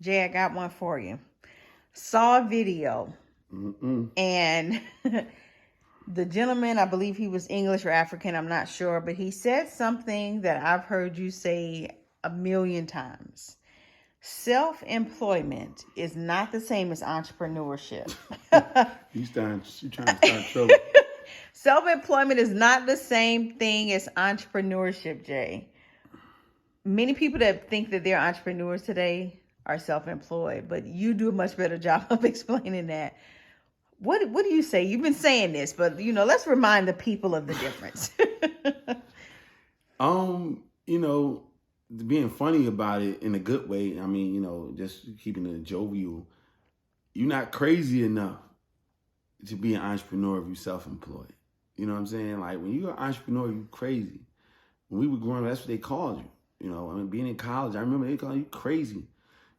Jay, I got one for you. Saw a video, and the gentleman, I believe he was English or African, I'm not sure, but he said something that I've heard you say a million times. Self-employment is not the same as entrepreneurship. You trying to start trouble. Self-employment is not the same thing as entrepreneurship, Jay. Many people that think that they're entrepreneurs today are self-employed, but you do a much better job of explaining that. What do you say? You've been saying this, but let's remind the people of the difference. You know, being funny about it in a good way. I mean, just keeping it jovial. You're not crazy enough to be an entrepreneur if you're self-employed. You know what I'm saying? Like, when you're an entrepreneur, you're crazy. When we were growing up, that's what they called you. I mean, being in college, I remember they called you crazy.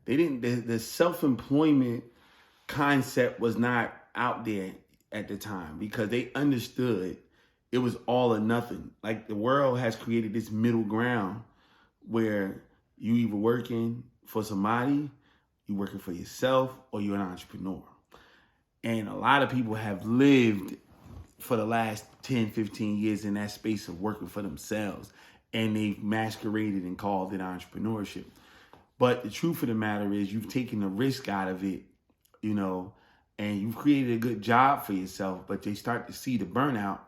They didn't, the self-employment concept was not out there at the time because they understood it was all or nothing. Like, the world has created this middle ground where you either working for somebody, you working for yourself, or you're an entrepreneur. And a lot of people have lived for the last 10, 15 years in that space of working for themselves. And they've masqueraded and called it entrepreneurship. But the truth of the matter is you've taken the risk out of it, and you've created a good job for yourself, but they start to see the burnout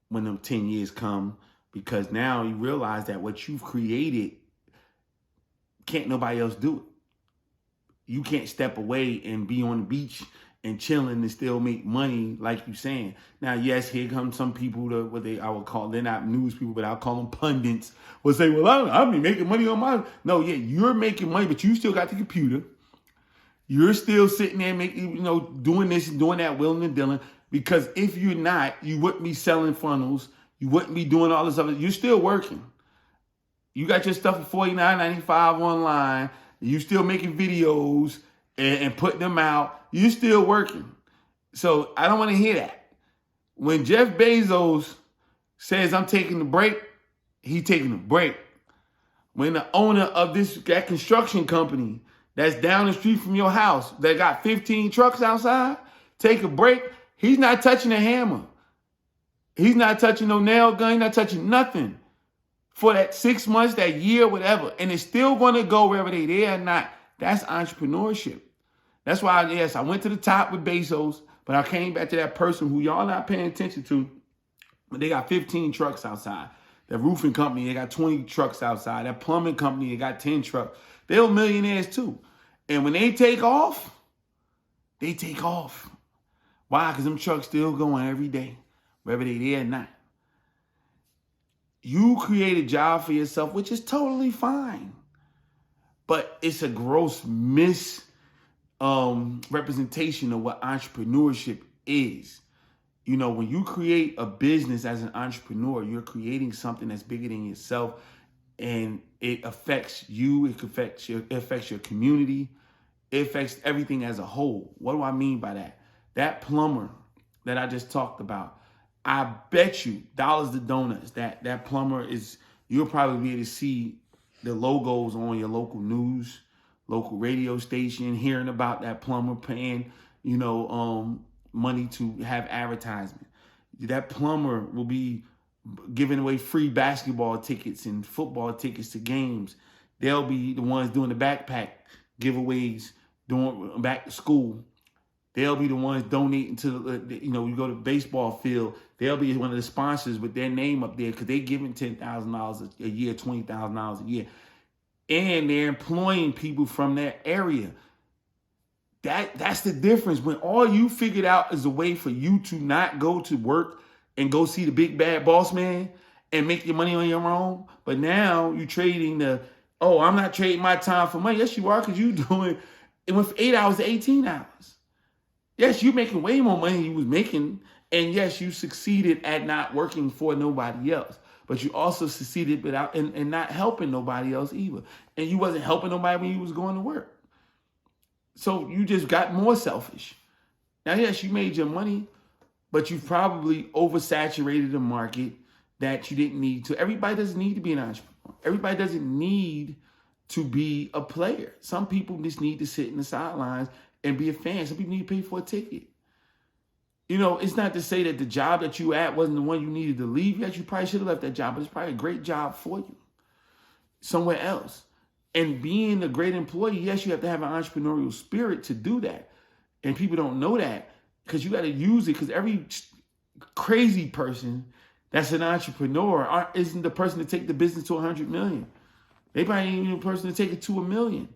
when them 10 years come, because now you realize that what you've created, can't nobody else do it. You can't step away and be on the beach and chilling and still make money like you're saying. Now, yes, here come some people I would call, they're not news people, but I'll call them pundits, will say, well, I'll be making money on my, no, yeah, you're making money, but you still got the computer. You're still sitting there making, doing this and doing that, willing and dealing, because if you're not, you wouldn't be selling funnels. You wouldn't be doing all this other, you're still working. You got your stuff for $49.95 online. You still making videos and putting them out. You're still working. So I don't want to hear that. When Jeff Bezos says I'm taking a break, he's taking a break. When the owner of that construction company that's down the street from your house that got 15 trucks outside, take a break, he's not touching a hammer. He's not touching no nail gun. He's not touching nothing for that 6 months, that year, whatever. And it's still going to go wherever they there or not. That's entrepreneurship. That's why, yes, I went to the top with Bezos, but I came back to that person who y'all not paying attention to. But they got 15 trucks outside. That roofing company, they got 20 trucks outside. That plumbing company, they got 10 trucks. They're millionaires too. And when they take off, they take off. Why? Because them trucks still going every day, whether they there or not. You create a job for yourself, which is totally fine. But it's a gross representation of what entrepreneurship is. When you create a business as an entrepreneur, you're creating something that's bigger than yourself, and it affects you. It affects your community. It affects everything as a whole. What do I mean by that? That plumber that I just talked about, I bet you dollars to donuts that plumber is, you'll probably be able to see the logos on your local news, local radio station, hearing about that plumber paying, money to have advertisement. That plumber will be giving away free basketball tickets and football tickets to games. They'll be the ones doing the backpack giveaways, doing back to school. They'll be the ones donating to, you go to the baseball field. They'll be one of the sponsors with their name up there because they're giving $10,000 a year, $20,000 a year. And they're employing people from that area. That's the difference. When all you figured out is a way for you to not go to work and go see the big bad boss man and make your money on your own. But now you're trading I'm not trading my time for money. Yes, you are, because you're doing it went from 8 hours to 18 hours. Yes, you're making way more money than you was making. And yes, you succeeded at not working for nobody else. But you also succeeded without and not helping nobody else either. And you wasn't helping nobody when you was going to work. So you just got more selfish. Now, yes, you made your money, but you probably oversaturated the market that you didn't need to. Everybody doesn't need to be an entrepreneur. Everybody doesn't need to be a player. Some people just need to sit in the sidelines and be a fan. Some people need to pay for a ticket. You know, it's not to say that the job that you at wasn't the one you needed to leave. Yes, you probably should have left that job, but it's probably a great job for you somewhere else. And being a great employee, yes, you have to have an entrepreneurial spirit to do that. And people don't know that because you got to use it, because every crazy person that's an entrepreneur isn't the person to take the business to 100 million. They might even be the person to take it to 1 million.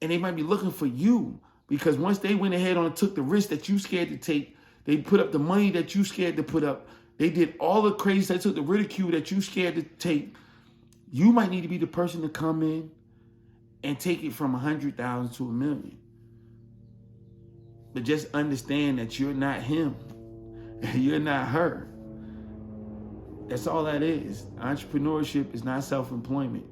And they might be looking for you, because once they went ahead and took the risk that you scared to take, they put up the money that you scared to put up, they did all the crazy, they took the ridicule that you scared to take. You might need to be the person to come in and take it from 100,000 to 1 million. But just understand that you're not him. You're not her. That's all that is. Entrepreneurship is not self-employment.